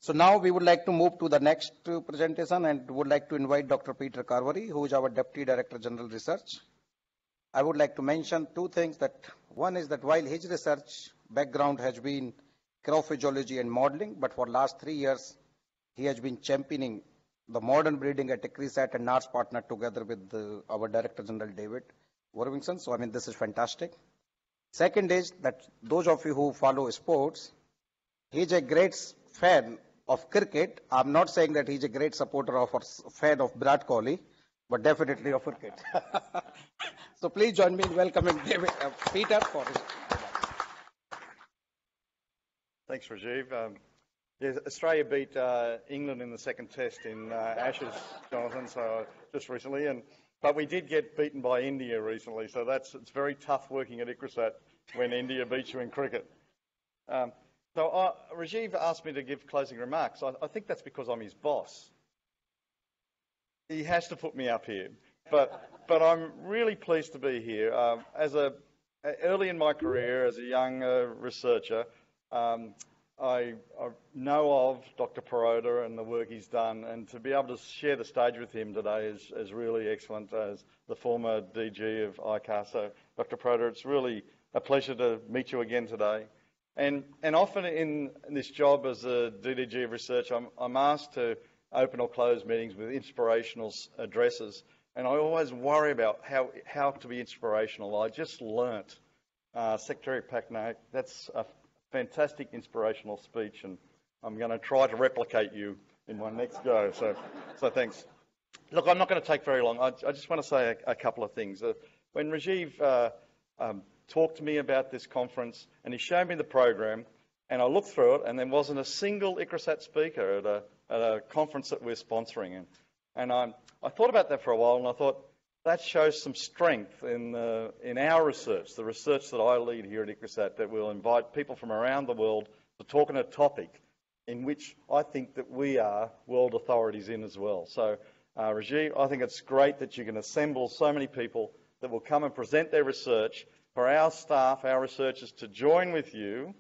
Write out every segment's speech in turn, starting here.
So now we would like to move to the next presentation and would like to invite Dr. Peter Carberry, who is our Deputy Director General Research. I would like to mention two things. That one is that while his research background has been crop physiology and modeling, but for last 3 years he has been championing the modern breeding at ICRISAT and NARS partner together with our Director General David Worthington. So I mean, this is fantastic. Second is that those of you who follow sports, he's a great fan of cricket. I'm not saying that he's a great supporter of or fan of Virat Kohli, but definitely of cricket. So please join me in welcoming David, Peter for his. Thanks, Rajiv. Yes, Australia beat England in the second test in Ashes, Jonathan, so just recently, but we did get beaten by India recently, so it's very tough working at ICRISAT when India beats you in cricket. So Rajiv asked me to give closing remarks. I think that's because I'm his boss. He has to put me up here, but I'm really pleased to be here. Early in my career as a young researcher, I know of Dr. Perota and the work he's done, and to be able to share the stage with him today is really excellent as the former DG of ICAR. So, Dr. Perota, it's really a pleasure to meet you again today. And often in this job as a DDG of research, I'm asked to open or close meetings with inspirational addresses, and I always worry about how to be inspirational. I just learnt, Secretary Packnack, that's a fantastic inspirational speech, and I'm going to try to replicate you in my next go. So thanks. Look, I'm not going to take very long. I just want to say a couple of things. When Rajiv talked to me about this conference, and he showed me the program, and I looked through it, and there wasn't a single ICRISAT speaker at a conference that we're sponsoring. And I thought about that for a while, and I thought that shows some strength in our research, the research that I lead here at ICRISAT, that will invite people from around the world to talk on a topic in which I think that we are world authorities in as well. So, Rajiv, I think it's great that you can assemble so many people that will come and present their research for our staff, our researchers, to join with you,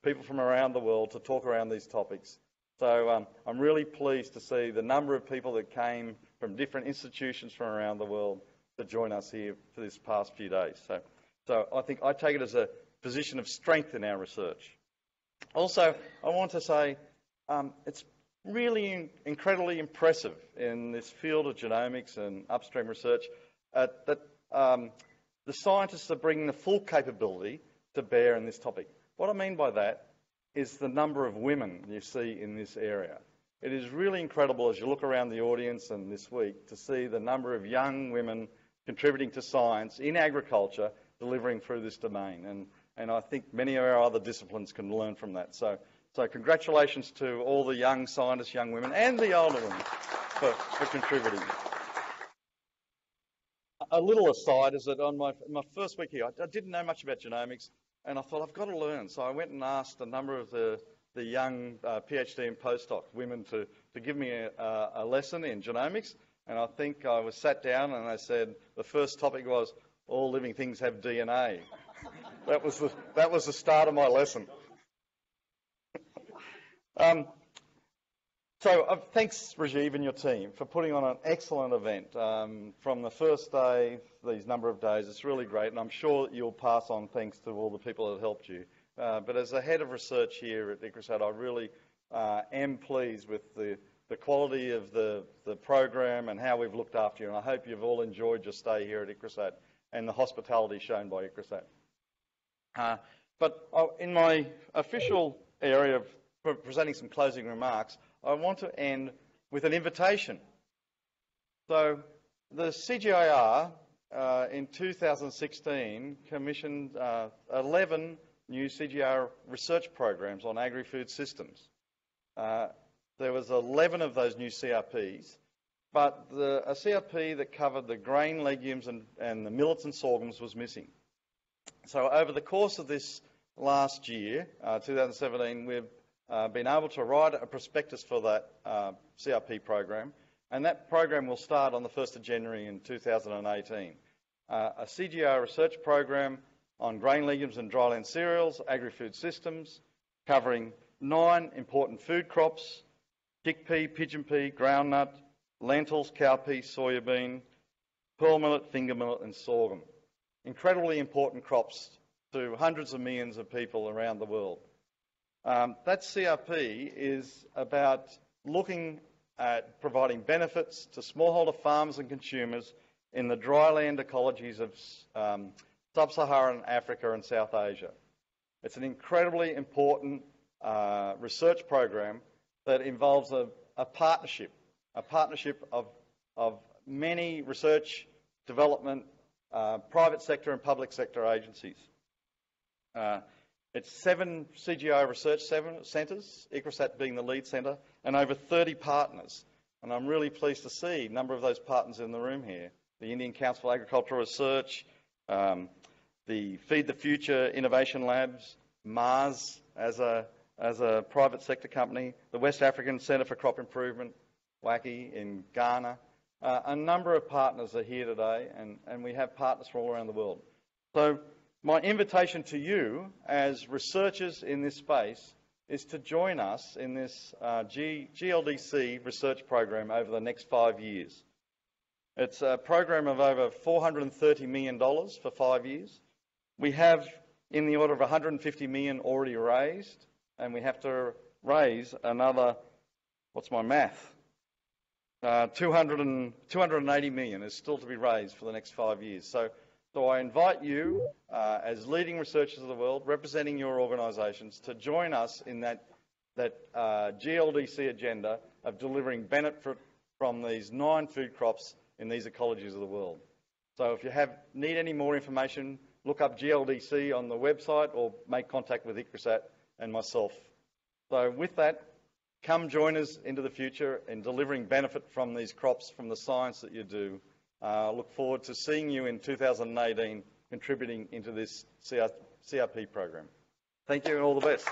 people from around the world, to talk around these topics. So I'm really pleased to see the number of people that came from different institutions from around the world to join us here for this past few days. So I think I take it as a position of strength in our research. Also, I want to say it's really incredibly impressive in this field of genomics and upstream research that the scientists are bringing the full capability to bear in this topic. What I mean by that is the number of women you see in this area. It is really incredible as you look around the audience and this week to see the number of young women contributing to science in agriculture, delivering through this domain. And I think many of our other disciplines can learn from that. So congratulations to all the young scientists, young women, and the older women for contributing. A little aside is that on my first week here, I didn't know much about genomics, and I thought I've got to learn. So I went and asked a number of the young PhD and postdoc women to give me a lesson in genomics, and I think I was sat down and they said the first topic was all living things have DNA. That was the start of my lesson. So thanks, Rajiv, and your team for putting on an excellent event. From the first day, these number of days, it's really great, and I'm sure you'll pass on thanks to all the people that helped you. But as the head of research here at ICRISAT, I really am pleased with the quality of the program and how we've looked after you, and I hope you've all enjoyed your stay here at ICRISAT and the hospitality shown by ICRISAT. But in my official area of presenting some closing remarks, I want to end with an invitation. So the CGIR in 2016 commissioned 11 new CGIAR research programs on agri-food systems. There was 11 of those new CRPs, but a CRP that covered the grain, legumes and the millets and sorghums was missing. So over the course of this last year, 2017, we've been able to write a prospectus for that CRP program, and that program will start on the 1st of January in 2018. A CGIAR research program on grain, legumes and dryland cereals, agri-food systems, covering 9 important food crops: chickpea, pigeon pea, groundnut, lentils, cowpea, soybean, pearl millet, finger millet and sorghum. Incredibly important crops to hundreds of millions of people around the world. That CRP is about looking at providing benefits to smallholder farmers and consumers in the dryland ecologies of sub-Saharan Africa and South Asia. It's an incredibly important research program that involves a partnership of many research, development, private sector and public sector agencies. It's 7 CGI research centres, ICRISAT being the lead centre, and over 30 partners. And I'm really pleased to see a number of those partners in the room here. The Indian Council for Agricultural Research, the Feed the Future Innovation Labs, Mars as a private sector company, the West African Centre for Crop Improvement, WACI in Ghana. A number of partners are here today, and we have partners from all around the world. So my invitation to you as researchers in this space is to join us in this GLDC research program over the next 5 years. It's a program of over $430 million for 5 years. We have in the order of 150 million already raised, and we have to raise another, what's my math? 280 million is still to be raised for the next 5 years. So I invite you, as leading researchers of the world, representing your organisations, to join us in that GLDC agenda of delivering benefit from these 9 food crops in these ecologies of the world. So if you need any more information, look up GLDC on the website or make contact with ICRISAT and myself. So with that, come join us into the future in delivering benefit from these crops, from the science that you do. Look forward to seeing you in 2018 contributing into this CRP program. Thank you and all the best.